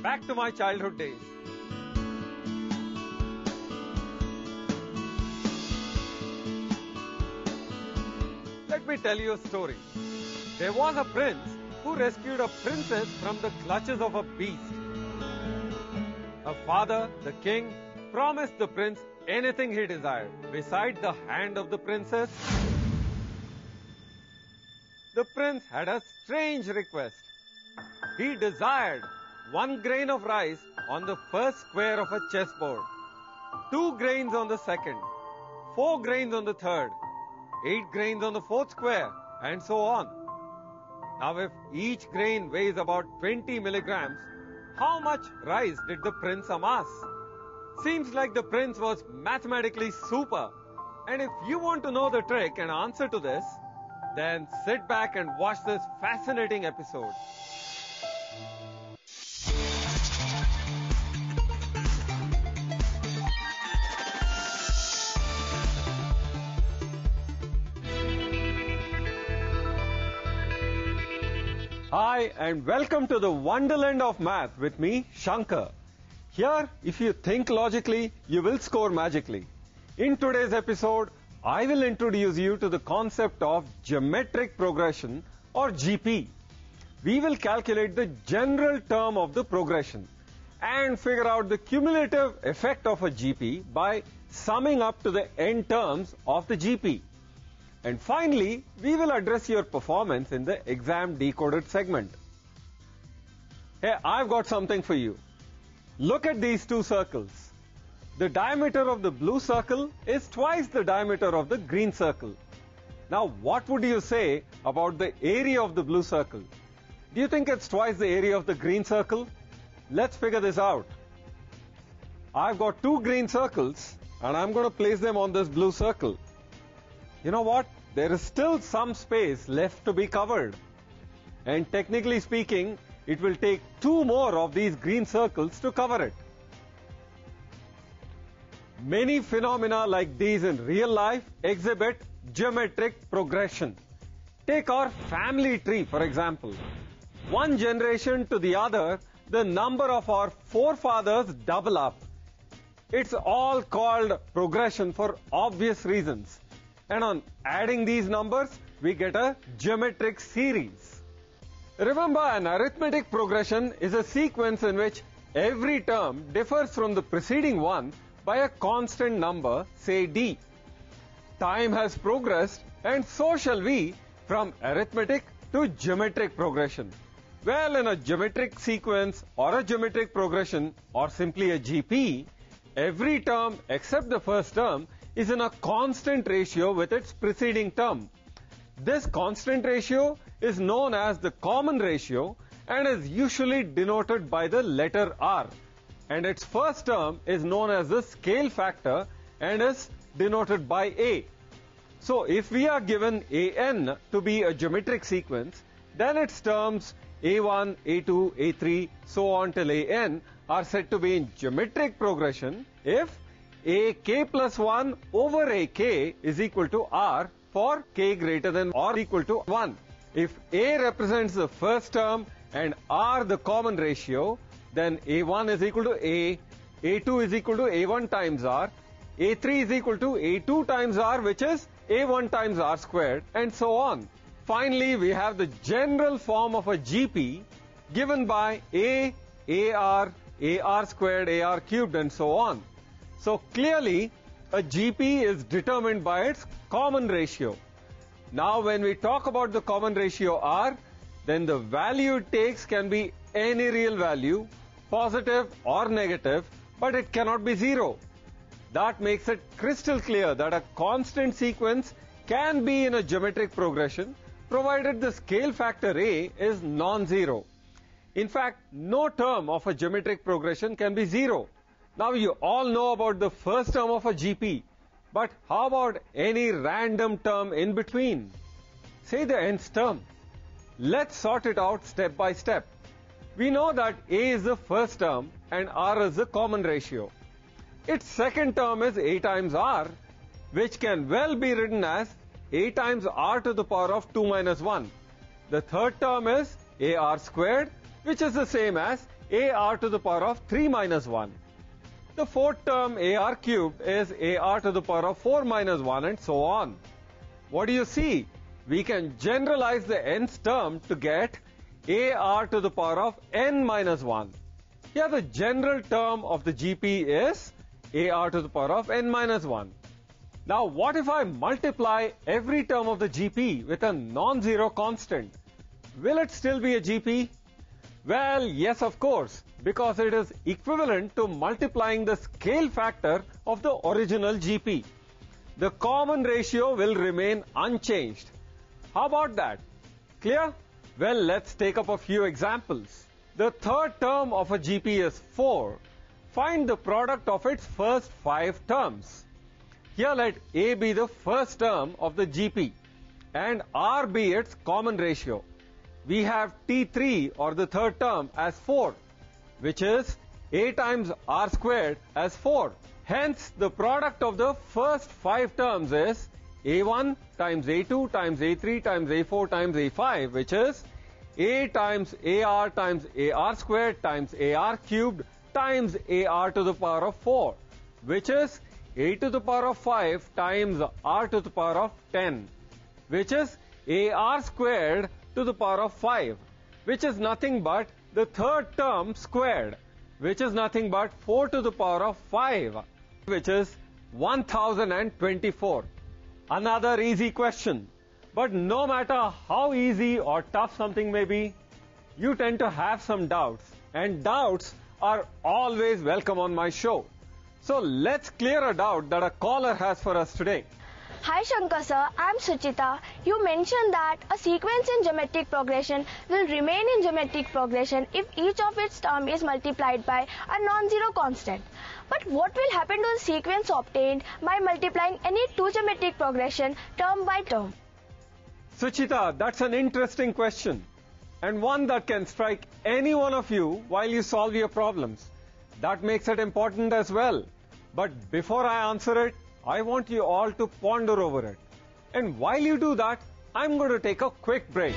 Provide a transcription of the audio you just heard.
back to my childhood days. Let me tell you a story. There was a prince who rescued a princess from the clutches of a beast. Her father, the king, promised the prince anything he desired beside the hand of the princess. The prince had a strange request. He desired 1 grain of rice on the first square of a chessboard, 2 grains on the second, 4 grains on the third, 8 grains on the fourth square, and so on. Now, if each grain weighs about 20 milligrams, how much rice did the prince amass? Seems like the prince was mathematically super. And if you want to know the trick and answer to this, then sit back and watch this fascinating episode. Hi and welcome to the Wonderland of Math with me, Shankar. Here, if you think logically, you will score magically. In today's episode, I will introduce you to the concept of geometric progression or GP. We will calculate the general term of the progression and figure out the cumulative effect of a GP by summing up to the end terms of the GP. And finally, we will address your performance in the exam decoded segment. Hey, I've got something for you. Look at these two circles. The diameter of the blue circle is twice the diameter of the green circle. Now, what would you say about the area of the blue circle? Do you think it's twice the area of the green circle? Let's figure this out. I've got two green circles and I'm going to place them on this blue circle. You know what? There is still some space left to be covered. And technically speaking, it will take two more of these green circles to cover it. Many phenomena like these in real life exhibit geometric progression. Take our family tree, for example. One generation to the other, the number of our forefathers double up. It's all called progression for obvious reasons. And on adding these numbers, we get a geometric series. Remember, an arithmetic progression is a sequence in which every term differs from the preceding one by a constant number, say d. Time has progressed, and so shall we, from arithmetic to geometric progression. Well, in a geometric sequence or a geometric progression or simply a GP, every term except the first term is in a constant ratio with its preceding term. This constant ratio is known as the common ratio and is usually denoted by the letter R. And its first term is known as the scale factor and is denoted by A. So if we are given AN to be a geometric sequence, then its terms A1, A2, A3, so on till AN are said to be in geometric progression if AK plus 1 over AK is equal to R for K greater than or equal to 1. If A represents the first term and R the common ratio, then A1 is equal to A, A2 is equal to A1 times R, A3 is equal to A2 times R, which is A1 times R squared, and so on. Finally, we have the general form of a GP given by A, AR, AR squared, AR cubed, and so on. So clearly, a GP is determined by its common ratio. Now, when we talk about the common ratio R, then the value it takes can be any real value, positive or negative, but it cannot be zero. That makes it crystal clear that a constant sequence can be in a geometric progression, provided the scale factor A is non-zero. In fact, no term of a geometric progression can be zero. Now you all know about the first term of a GP, but how about any random term in between? Say the nth term. Let's sort it out step by step. We know that A is the first term and R is the common ratio. Its second term is A times R, which can well be written as A times R to the power of 2 minus 1. The third term is AR squared, which is the same as ar to the power of 3 minus 1. The fourth term ar cubed is ar to the power of 4 minus 1 and so on. What do you see? We can generalize the nth term to get ar to the power of n minus 1. Here the general term of the GP is ar to the power of n minus 1. Now what if I multiply every term of the GP with a non-zero constant? Will it still be a GP? Well, yes, of course, because it is equivalent to multiplying the scale factor of the original GP. The common ratio will remain unchanged. How about that? Clear? Well, let's take up a few examples. The third term of a GP is 4. Find the product of its first 5 terms. Here let A be the first term of the GP and R be its common ratio. We have T3 or the third term as 4, which is A times R squared as 4. Hence, the product of the first 5 terms is A1 times A2 times A3 times A4 times A5, which is A times AR times AR squared times AR cubed times AR to the power of 4, which is A to the power of 5 times R to the power of 10, which is AR squared to the power of 5, which is nothing but the third term squared, which is nothing but 4 to the power of 5, which is 1024. Another easy question. But no matter how easy or tough something may be, you tend to have some doubts, and doubts are always welcome on my show. So let's clear a doubt that a caller has for us today. Hi Shankar sir, I am Suchita. You mentioned that a sequence in geometric progression will remain in geometric progression if each of its term is multiplied by a non-zero constant. But what will happen to the sequence obtained by multiplying any two geometric progression term by term? Suchita, that's an interesting question, and one that can strike any one of you while you solve your problems. That makes it important as well. But before I answer it, I want you all to ponder over it. And while you do that, I'm going to take a quick break.